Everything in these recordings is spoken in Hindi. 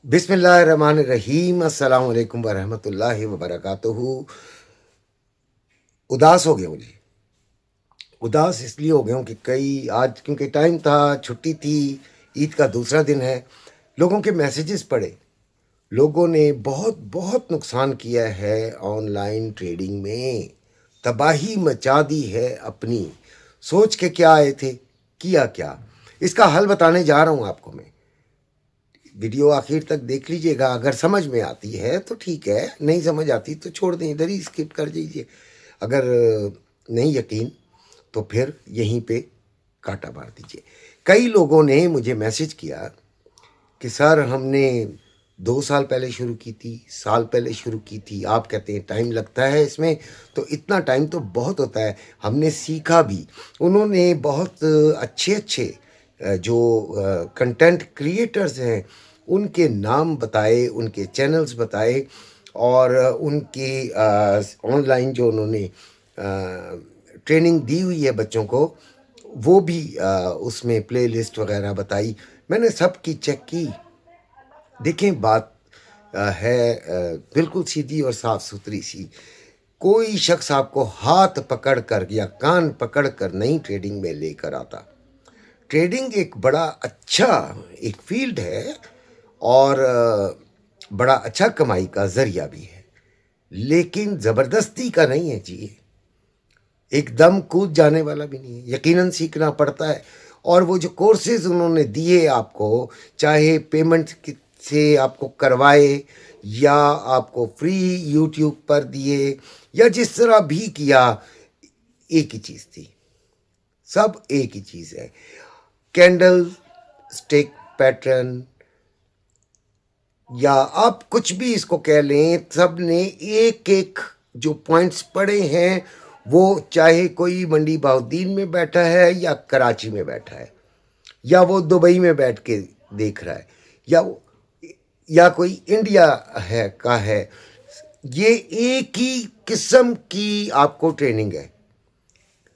बिस्मिल्लाहिर्रहमानिर्रहीम। अस्सलाम वालेकुम वरहमतुल्लाहि वबरकातुहू। उदास हो गया मुझे। उदास इसलिए हो गया हूँ कि कई आज क्योंकि टाइम था, छुट्टी थी, ईद का दूसरा दिन है। लोगों के मैसेजेस पढ़े। लोगों ने बहुत बहुत नुकसान किया है ऑनलाइन ट्रेडिंग में। तबाही मचा दी है अपनी। सोच के क्या आए थे, किया क्या। इसका हल बताने जा रहा हूँ आपको मैं। वीडियो आखिर तक देख लीजिएगा। अगर समझ में आती है तो ठीक है, नहीं समझ आती तो छोड़ दें, इधर ही स्किप कर दीजिए। अगर नहीं यकीन तो फिर यहीं पे काटा मार दीजिए। कई लोगों ने मुझे मैसेज किया कि सर हमने 2 साल पहले शुरू की थी, साल पहले शुरू की थी, आप कहते हैं टाइम लगता है इसमें। तो इतना टाइम तो बहुत होता है, हमने सीखा भी। उन्होंने बहुत अच्छे अच्छे जो कंटेंट क्रिएटर्स हैं उनके नाम बताए, उनके चैनल्स बताए, और उनकी ऑनलाइन जो उन्होंने ट्रेनिंग दी हुई है बच्चों को, वो भी उसमें प्लेलिस्ट वगैरह बताई। मैंने सब की चेक की। देखें, बात है बिल्कुल सीधी और साफ सुथरी सी। कोई शख्स आपको हाथ पकड़ कर या कान पकड़ कर नहीं ट्रेडिंग में लेकर आता। ट्रेडिंग एक बड़ा अच्छा एक फील्ड है, और बड़ा अच्छा कमाई का जरिया भी है, लेकिन ज़बरदस्ती का नहीं है जी। एकदम कूद जाने वाला भी नहीं है, यकीनन सीखना पड़ता है। और वो जो कोर्सेज उन्होंने दिए आपको, चाहे पेमेंट से आपको करवाए या आपको फ्री यूट्यूब पर दिए या जिस तरह भी किया, एक ही चीज़ थी। सब एक ही चीज़ है। कैंडल स्टिक पैटर्न या आप कुछ भी इसको कह लें, सब ने एक एक जो पॉइंट्स पड़े हैं, वो चाहे कोई मंडी बहाउद्दीन में बैठा है या कराची में बैठा है या वो दुबई में बैठ के देख रहा है या कोई इंडिया है का है, ये एक ही किस्म की आपको ट्रेनिंग है।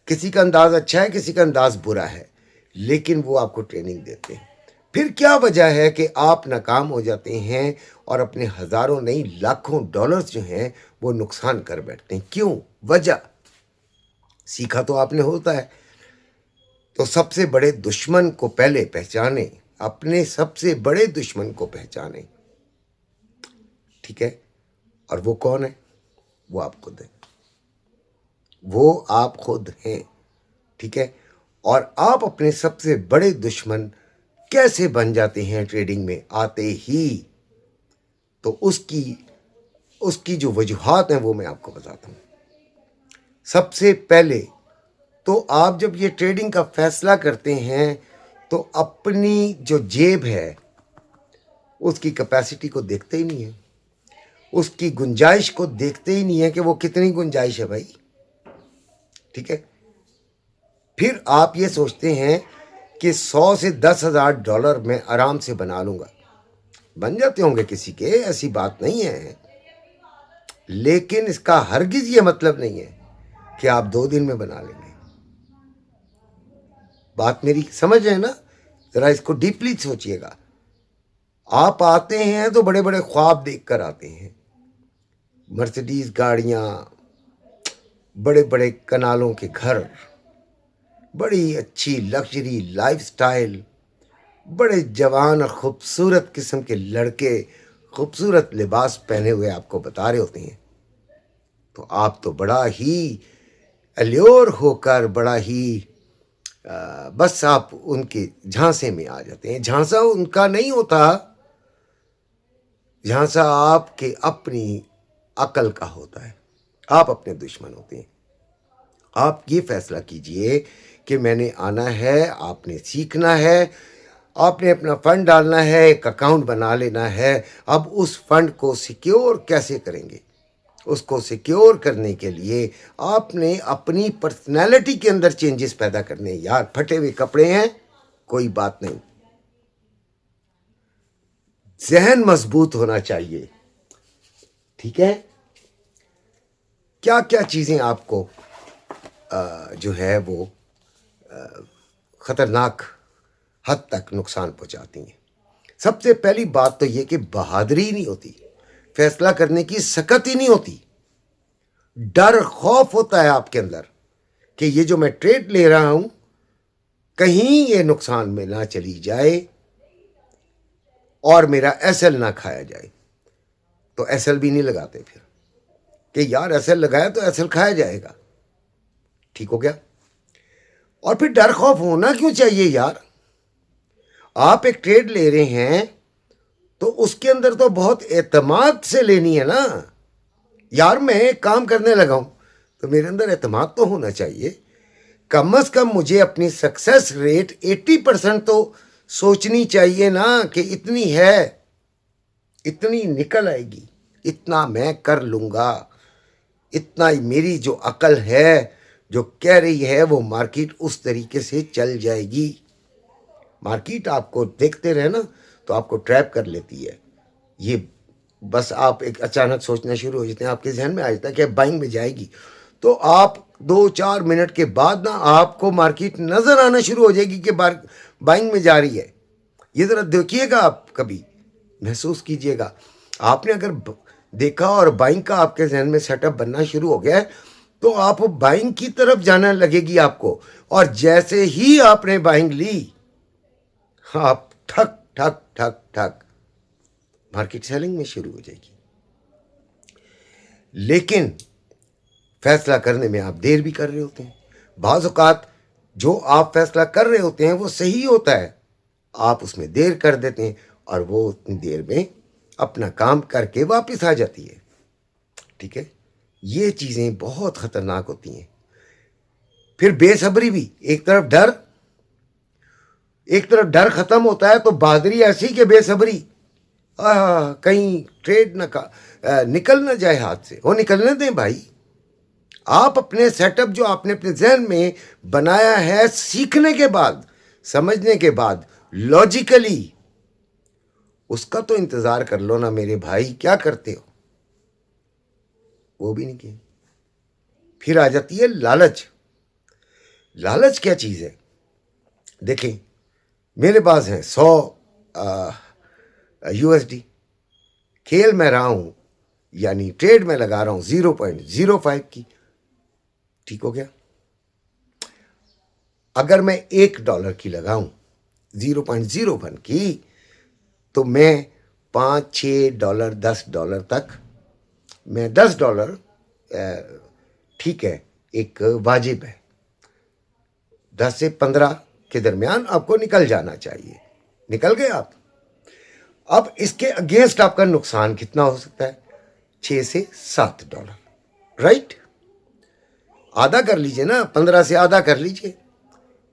किसी का अंदाज अच्छा है, किसी का अंदाज बुरा है, लेकिन वो आपको ट्रेनिंग देते हैं। फिर क्या वजह है कि आप नाकाम हो जाते हैं और अपने हज़ारों नहीं लाखों डॉलर्स जो हैं वो नुकसान कर बैठते हैं? क्यों? वजह सीखा तो आपने होता है। तो सबसे बड़े दुश्मन को पहले पहचाने, अपने सबसे बड़े दुश्मन को पहचाने, ठीक है? और वो कौन है? वो आप खुद हैं। वो आप खुद हैं, ठीक है? और आप अपने सबसे बड़े दुश्मन कैसे बन जाते हैं ट्रेडिंग में आते ही? तो उसकी उसकी जो वजूहात हैं वो मैं आपको बताता हूँ। सबसे पहले तो आप जब ये ट्रेडिंग का फैसला करते हैं तो अपनी जो जेब है उसकी कैपेसिटी को देखते ही नहीं है, उसकी गुंजाइश को देखते ही नहीं है कि वो कितनी गुंजाइश है भाई, ठीक है? फिर आप ये सोचते हैं कि 100 से 10,000 डॉलर मैं आराम से बना लूँगा। बन जाते होंगे किसी के, ऐसी बात नहीं है, लेकिन इसका हरगिज़ ये मतलब नहीं है कि आप 2 दिन में बना लेंगे। बात मेरी समझ है ना? ज़रा इसको डीपली सोचिएगा। आप आते हैं तो बड़े बड़े ख्वाब देख कर आते हैं, मर्सिडीज़ गाड़ियाँ, बड़े बड़े कनालों के घर, बड़ी अच्छी लग्जरी लाइफस्टाइल, बड़े जवान और ख़ूबसूरत किस्म के लड़के खूबसूरत लिबास पहने हुए आपको बता रहे होते हैं। तो आप तो बड़ा ही अल्योर होकर, बड़ा ही बस आप उनके झांसे में आ जाते हैं। झांसा उनका नहीं होता, झांसा आपके अपनी अकल का होता है। आप अपने दुश्मन होते हैं। आप ये फैसला कीजिए कि मैंने आना है, आपने सीखना है, आपने अपना फंड डालना है, एक अकाउंट बना लेना है। अब उस फंड को सिक्योर कैसे करेंगे? उसको सिक्योर करने के लिए आपने अपनी पर्सनैलिटी के अंदर चेंजेस पैदा करने। यार, फटे हुए कपड़े हैं, कोई बात नहीं, जहन मजबूत होना चाहिए, ठीक है? क्या क्या चीज़ें आपको जो है वो ख़तरनाक हद तक नुकसान पहुंचाती हैं। सबसे पहली बात तो ये कि बहादुरी ही नहीं होती, फैसला करने की सकत ही नहीं होती। डर खौफ होता है आपके अंदर कि ये जो मैं ट्रेड ले रहा हूं कहीं ये नुकसान में ना चली जाए और मेरा एसएल ना खाया जाए। तो एसएल भी नहीं लगाते फिर कि यार एसएल लगाया तो एसएल खाया जाएगा। ठीक हो गया। और फिर डर खौफ होना क्यों चाहिए यार? आप एक ट्रेड ले रहे हैं तो उसके अंदर तो बहुत एतमाद से लेनी है ना यार। मैं एक काम करने लगा हूं तो मेरे अंदर एतमाद तो होना चाहिए। कम से कम मुझे अपनी सक्सेस रेट 80% तो सोचनी चाहिए ना कि इतनी है, इतनी निकल आएगी, इतना मैं कर लूंगा, इतना ही मेरी जो अकल है जो कह रही है वो मार्केट उस तरीके से चल जाएगी। मार्केट आपको देखते रहे ना तो आपको ट्रैप कर लेती है। ये बस आप एक अचानक सोचना शुरू हो जाते हैं, आपके जहन में आ जाता है कि बाइंग में जाएगी, तो आप 2-4 मिनट के बाद ना आपको मार्केट नजर आना शुरू हो जाएगी कि बाइंग में जा रही है। ये जरा देखिएगा, आप कभी महसूस कीजिएगा। आपने अगर देखा और बाइंग का आपके जहन में सेटअप बनना शुरू हो गया है तो आप बाइंग की तरफ जाना लगेगी आपको। और जैसे ही आपने बाइंग ली, आप ठक ठक ठक ठक मार्केट सेलिंग में शुरू हो जाएगी। लेकिन फैसला करने में आप देर भी कर रहे होते हैं। बाज़ औक़ात जो आप फैसला कर रहे होते हैं वो सही होता है, आप उसमें देर कर देते हैं और वो उतनी देर में अपना काम करके वापस आ जाती है। ठीक है, ये चीज़ें बहुत ख़तरनाक होती हैं। फिर बेसब्री भी, एक तरफ डर ख़त्म होता है तो बहादुरी ऐसी कि बेसब्री, कहीं ट्रेड निकल ना जाए हाथ से। वो निकलने दें भाई। आप अपने सेटअप जो आपने अपने जहन में बनाया है, सीखने के बाद, समझने के बाद, लॉजिकली उसका तो इंतजार कर लो ना मेरे भाई। क्या करते हो? वो भी नहीं किया। फिर आ जाती है लालच। लालच क्या चीज है? देखें, मेरे पास है 100 USD, खेल मैं रहा हूं, यानी ट्रेड में लगा रहा हूं 0.05 की। ठीक हो गया। अगर मैं $1 की लगाऊं 0.01 की तो मैं $5-6 $10 तक, मैं $10 ठीक है, एक वाजिब है। 10 से 15 के दरमियान आपको निकल जाना चाहिए। निकल गए आप। अब इसके अगेंस्ट आपका नुकसान कितना हो सकता है? $6 से $7, राइट? आधा कर लीजिए ना, 15 से आधा कर लीजिए।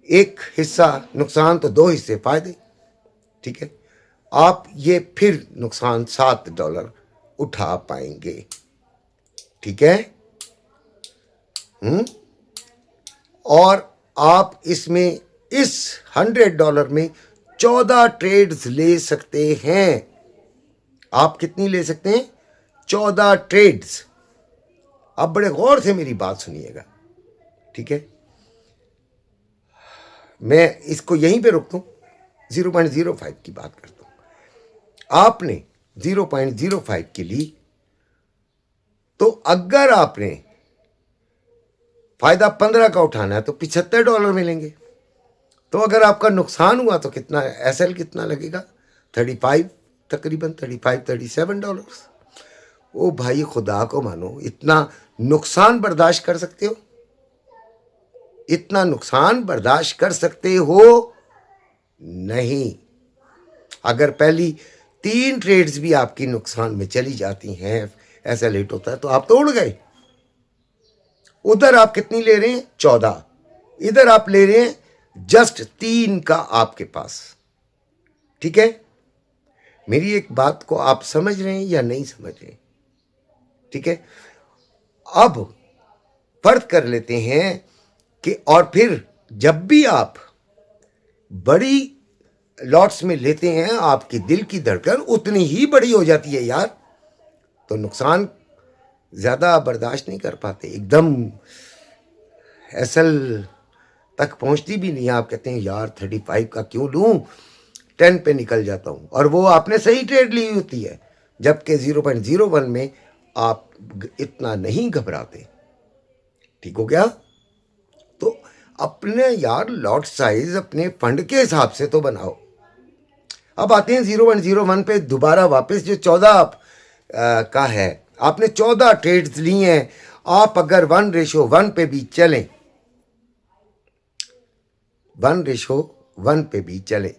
एक हिस्सा नुकसान तो 2 हिस्से फायदे। ठीक है, आप ये फिर नुकसान $7 उठा पाएंगे। ठीक है। और आप इसमें इस $100 में 14 ट्रेड्स ले सकते हैं। आप कितनी ले सकते हैं? 14 ट्रेड्स। आप बड़े गौर से मेरी बात सुनिएगा। ठीक है, मैं इसको यहीं पे रोकता हूं, 0.05 की बात करता हूं। आपने 0.05 की ली तो अगर आपने फायदा 15 का उठाना है तो $75 मिलेंगे। तो अगर आपका नुकसान हुआ तो कितना, एसएल कितना लगेगा? 35, तकरीबन $37। ओ भाई, खुदा को मानो, इतना नुकसान बर्दाश्त कर सकते हो? इतना नुकसान बर्दाश्त कर सकते हो? नहीं। अगर पहली 3 ट्रेड्स भी आपकी नुकसान में चली जाती हैं, ऐसा लेट होता है, तो आप तो उड़ गए। उधर आप कितनी ले रहे हैं? 14। इधर आप ले रहे हैं जस्ट 3 का आपके पास। ठीक है, मेरी एक बात को आप समझ रहे हैं या नहीं समझ रहे? ठीक है, अब फर्क कर लेते हैं कि, और फिर जब भी आप बड़ी लॉट्स में लेते हैं आपकी दिल की धड़कन उतनी ही बड़ी हो जाती है यार। तो नुकसान ज़्यादा बर्दाश्त नहीं कर पाते, एकदम एसएल तक पहुंचती भी नहीं। आप कहते हैं यार 35 का क्यों लूं, 10 पे निकल जाता हूँ, और वो आपने सही ट्रेड ली होती है, जबकि 0.01 में आप इतना नहीं घबराते। ठीक हो गया? तो अपने यार लॉट साइज अपने फंड के हिसाब से तो बनाओ। अब आते हैं 0.01 पे दोबारा वापस, जो 14 का है, आपने 14 ट्रेड्स ली हैं। आप अगर 1:1 पे भी चलें, 1:1 पे भी चले,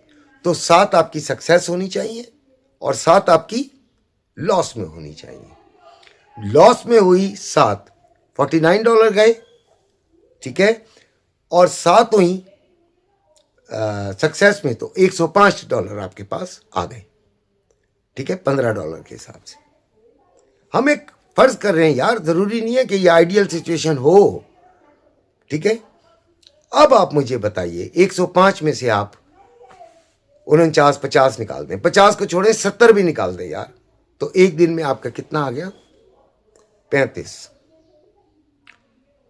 तो 7 आपकी सक्सेस होनी चाहिए और 7 आपकी लॉस में होनी चाहिए। लॉस में हुई 7, $49 गए, ठीक है, और 7 हुई सक्सेस में, तो $105 आपके पास आ गए। ठीक है, $15 के हिसाब से। हम एक फर्ज कर रहे हैं यार, जरूरी नहीं है कि ये आइडियल सिचुएशन हो। ठीक है, अब आप मुझे बताइए 105 में से आप 49-50 निकाल दें, 50 को छोड़े 70 भी निकाल दें यार, तो एक दिन में आपका कितना आ गया? 35।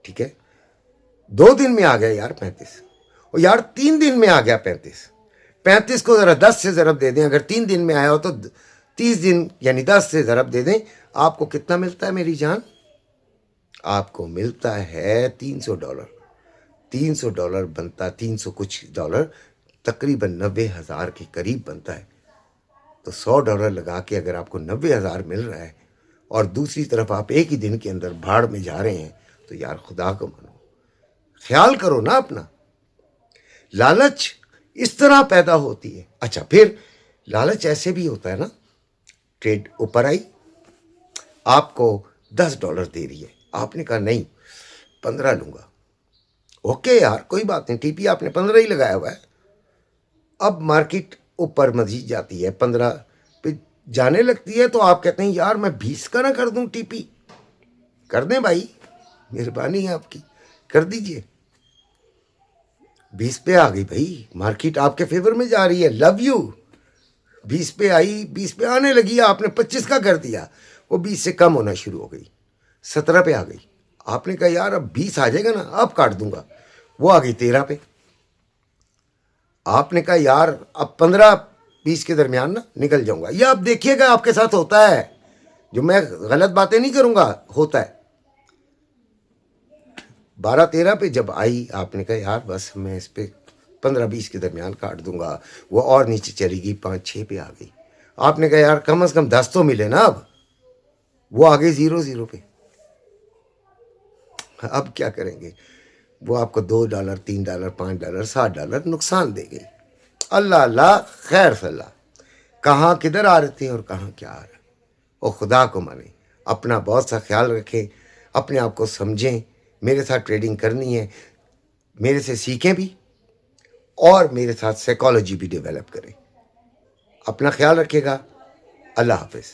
ठीक है, 2 दिन में आ गया यार 35, और यार 3 दिन में आ गया 35। 35 को जरा 10 से ज़रब दे दें, अगर 3 दिन में आया हो तो 30 दिन यानी 10 से ज़रब दे दें, आपको कितना मिलता है मेरी जान? आपको मिलता है $300। $300 बनता, 300 कुछ डॉलर, तकरीबन 90,000 के करीब बनता है। तो $100 लगा के अगर आपको 90,000 मिल रहा है, और दूसरी तरफ आप एक ही दिन के अंदर भाड़ में जा रहे हैं, तो यार खुदा को मानो, ख्याल करो ना अपना। लालच इस तरह पैदा होती है। अच्छा, फिर लालच ऐसे भी होता है ना, ट्रेड ऊपर आई, आपको $10 दे रही है, आपने कहा नहीं 15 लूंगा। ओके यार, कोई बात नहीं, टीपी आपने 15 ही लगाया हुआ है। अब मार्केट ऊपर मजीद जाती है, 15 पे जाने लगती है, तो आप कहते हैं यार मैं 20 का ना कर दूं टीपी। कर दें भाई, मेहरबानी है आपकी, कर दीजिए। 20 पे आ गई भाई, मार्केट आपके फेवर में जा रही है, लव यू। 20 पे आई, 20 पे आने लगी, आपने 25 का कर दिया, वो 20 से कम होना शुरू हो गई, 17 पे आ गई। आपने कहा यार अब 20 आ जाएगा ना, अब काट दूंगा, वो आ गई 13 पे। आपने कहा यार अब 15-20 के दरमियान ना निकल जाऊंगा। ये आप देखिएगा आपके साथ होता है, जो मैं गलत बातें नहीं करूंगा, होता है। 12-13 पे जब आई, आपने कहा यार बस मैं इस पे 15-20 के दरमियान काट दूंगा, वो और नीचे चली गई, 5-6 पे आ गई। आपने कहा यार कम से कम 10 तो मिले ना, अब वो आ गई 0-0 पे। अब क्या करेंगे? वो आपको $2, $3, $5, $60 नुकसान दे गई। अल्लाह अल्लाह खैर सल्ला, कहाँ किधर आ रहे थे और कहाँ क्या आ रहा है। और खुदा को माने, अपना बहुत सा ख्याल रखें, अपने आप को समझें। मेरे साथ ट्रेडिंग करनी है, मेरे से सीखें भी, और मेरे साथ साइकोलॉजी भी डेवलप करें। अपना ख्याल रखिएगा। अल्लाह हाफिज़।